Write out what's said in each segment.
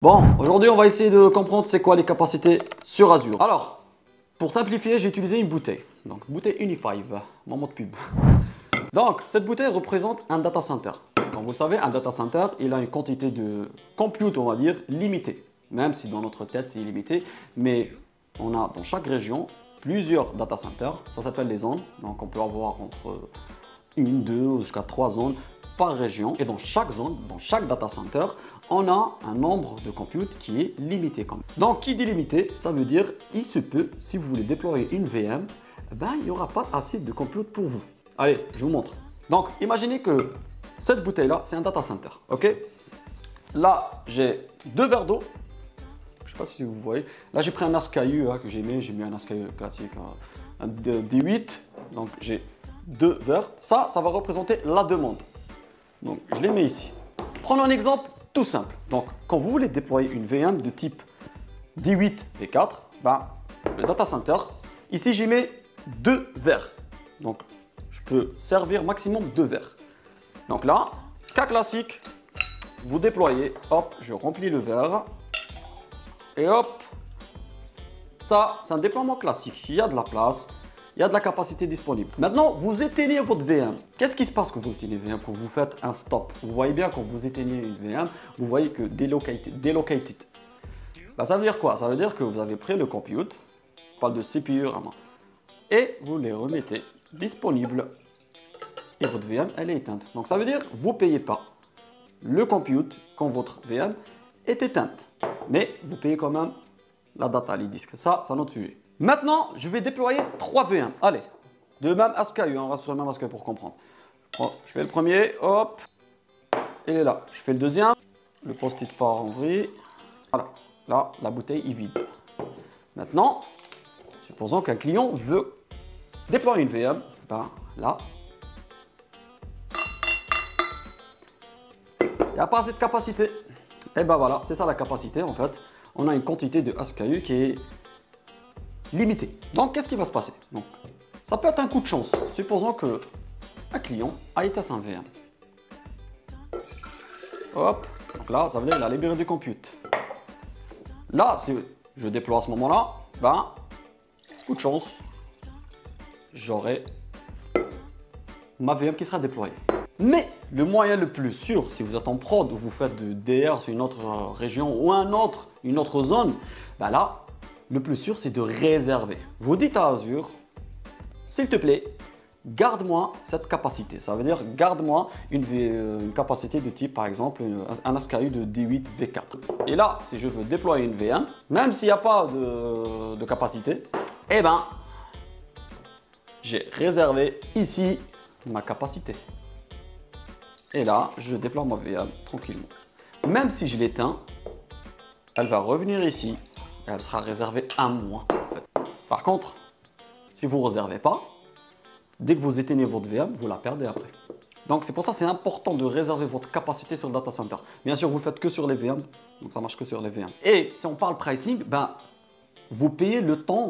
Bon, aujourd'hui on va essayer de comprendre c'est quoi les capacités sur Azure. Alors, pour simplifier, j'ai utilisé une bouteille. Donc, bouteille Uni5, moment de pub. Donc, cette bouteille représente un data center. Comme vous le savez, un data center, il a une quantité de compute, on va dire, limitée. Même si dans notre tête c'est illimité, mais on a dans chaque région plusieurs data centers. Ça s'appelle les zones. Donc, on peut avoir entre une, deux, jusqu'à 3 zones par région. Et dans chaque zone, dans chaque data center, on a un nombre de compute qui est limité quand même. Donc, qui dit limité, ça veut dire il se peut, si vous voulez déployer une VM, ben, il n'y aura pas assez de compute pour vous. Allez, je vous montre. Donc, imaginez que cette bouteille-là, c'est un data center. Ok? Là, j'ai 2 verres d'eau. Je ne sais pas si vous voyez. Là, j'ai pris un SKU que j'ai mis un SKU classique, un D8. Donc, j'ai 2 verres. Ça va représenter la demande. Donc, je les mets ici. Prenons un exemple tout simple. Donc, quand vous voulez déployer une VM de type D8 V4, ben, le data center, ici, j'y mets 2 verres. Donc, je peux servir maximum 2 verres. Donc là, cas classique, vous déployez, hop, je remplis le verre. Et hop, ça, c'est un déploiement classique. Il y a de la place. Il y a de la capacité disponible. Maintenant, vous éteignez votre VM. Qu'est-ce qui se passe quand vous éteignez une VM, quand vous faites un stop? Vous voyez bien quand vous éteignez une VM, vous voyez que delocated. Ben, ça veut dire quoi? Ça veut dire que vous avez pris le compute, on parle de CPU vraiment, et vous les remettez disponibles. Et votre VM, elle est éteinte. Donc ça veut dire que vous ne payez pas le compute quand votre VM est éteinte. Mais vous payez quand même la data, les disques. Ça, c'est un autre sujet. Maintenant, je vais déployer 3 VM. Allez, de même SKU, on va sur le même SKU pour comprendre. Bon, je fais le premier, hop, il est là. Je fais le deuxième, le post-it part en vrille. Voilà, là, la bouteille est vide. Maintenant, supposons qu'un client veut déployer une VM. Ben, là, il n'y a pas assez de capacité. Et ben voilà, c'est ça la capacité en fait. On a une quantité de SKU qui est limité. Donc, qu'est-ce qui va se passer? Donc, ça peut être un coup de chance. Supposons que un client a été à un VM. Hop, donc là, ça veut dire qu'il a libéré du compute. Là, si je déploie à ce moment-là, ben, coup de chance, j'aurai ma VM qui sera déployée. Mais le moyen le plus sûr, si vous êtes en prod ou vous faites de DR sur une autre région ou une autre zone, ben là, le plus sûr, c'est de réserver. Vous dites à Azure, s'il te plaît, garde-moi cette capacité. Ça veut dire, garde-moi une capacité de type, par exemple, un SKU de D8 V4. Et là, si je veux déployer une VM, même s'il n'y a pas de capacité, eh ben, j'ai réservé ici ma capacité. Et là, je déploie ma VM tranquillement. Même si je l'éteins, elle va revenir ici. Elle sera réservée à moi. En fait. Par contre, si vous ne réservez pas, dès que vous éteignez votre VM, vous la perdez après. Donc c'est pour ça que c'est important de réserver votre capacité sur le data center. Bien sûr, vous ne le faites que sur les VM, donc ça marche que sur les VM. Et si on parle pricing, ben, vous payez le temps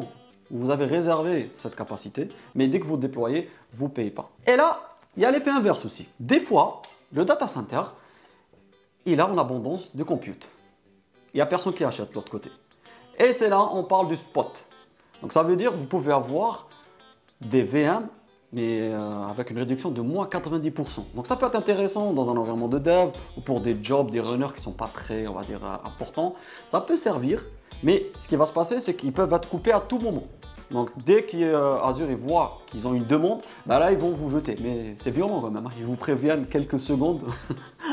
où vous avez réservé cette capacité, mais dès que vous déployez, vous ne payez pas. Et là, il y a l'effet inverse aussi. Des fois, le data center, il a en abondance de compute. Il n'y a personne qui achète de l'autre côté. Et c'est là on parle du spot. Donc ça veut dire que vous pouvez avoir des VM, mais avec une réduction de moins 90%. Donc ça peut être intéressant dans un environnement de dev ou pour des jobs, des runners qui ne sont pas très, on va dire, importants. Ça peut servir, mais ce qui va se passer, c'est qu'ils peuvent être coupés à tout moment. Donc dès qu'Azure voit qu'ils ont une demande, bah là ils vont vous jeter. Mais c'est violent quand même, hein. Ils vous préviennent quelques secondes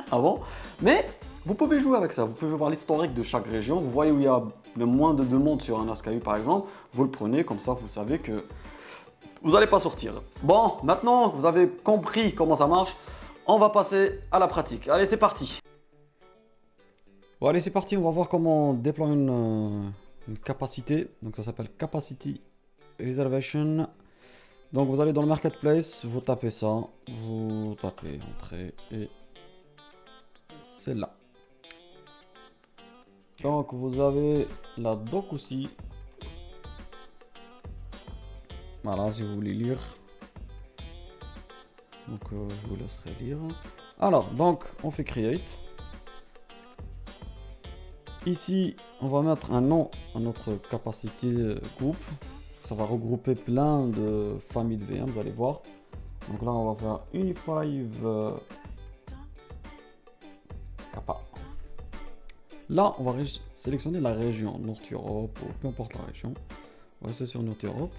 avant. Mais vous pouvez jouer avec ça, vous pouvez voir l'historique de chaque région. Vous voyez où il y a le moins de demandes sur un SKU par exemple. Vous le prenez, comme ça vous savez que vous n'allez pas sortir. Bon, maintenant que vous avez compris comment ça marche, on va passer à la pratique. Allez, c'est parti. Bon, allez, c'est parti, on va voir comment déployer une capacité. Donc ça s'appelle Capacity Reservation. Donc vous allez dans le Marketplace, vous tapez ça, vous tapez Entrée et c'est là. Donc vous avez la doc aussi. Voilà, si vous voulez lire. Donc je vous laisserai lire. Alors, donc on fait Create. Ici, on va mettre un nom à notre capacité groupe. Ça va regrouper plein de familles de VM, vous allez voir. Donc là, on va faire Uni5 Kappa. Là, on va sélectionner la région, North Europe, ou peu importe la région. On va rester sur North Europe.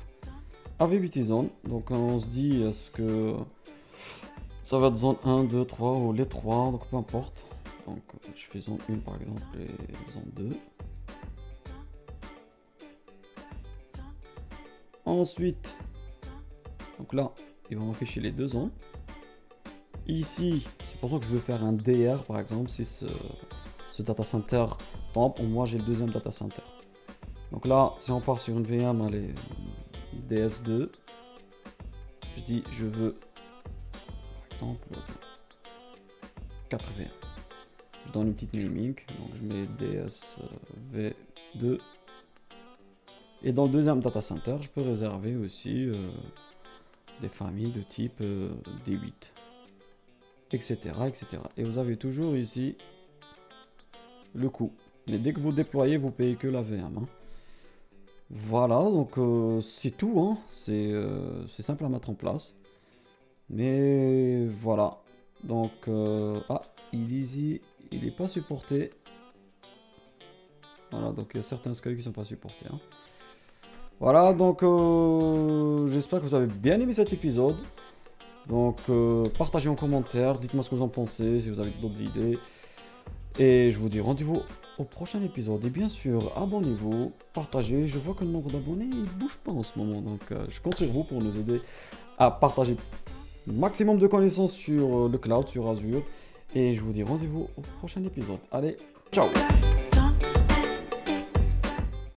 Availability Zone, donc on se dit, est-ce que ça va être zone 1, 2, 3 ou les 3, donc peu importe. Donc je fais zone 1 par exemple et zone 2. Ensuite, donc là, il va m'afficher les deux zones. Ici, c'est pour ça que je veux faire un DR par exemple, si ce data center tombe, moi j'ai le deuxième data center. Donc là, si on part sur une VM, allez, DS2, je dis je veux par exemple 4 VM. Je donne une petite naming, donc je mets DSV2. Et dans le deuxième data center, je peux réserver aussi des familles de type D8, etc., etc. Et vous avez toujours ici le coût. Mais dès que vous déployez, vous payez que la VM. Hein. Voilà, donc c'est tout. Hein. C'est simple à mettre en place. Mais voilà. Donc, il n'est pas supporté. Voilà, donc il y a certains SKU qui ne sont pas supportés. Hein. Voilà, donc j'espère que vous avez bien aimé cet épisode. Donc partagez en commentaire, dites-moi ce que vous en pensez, si vous avez d'autres idées. Et je vous dis rendez-vous au prochain épisode. Et bien sûr, abonnez-vous, partagez. Je vois que le nombre d'abonnés il bouge pas en ce moment. Donc je compte sur vous pour nous aider à partager maximum de connaissances sur le cloud, sur Azure. Et je vous dis rendez-vous au prochain épisode. Allez, ciao!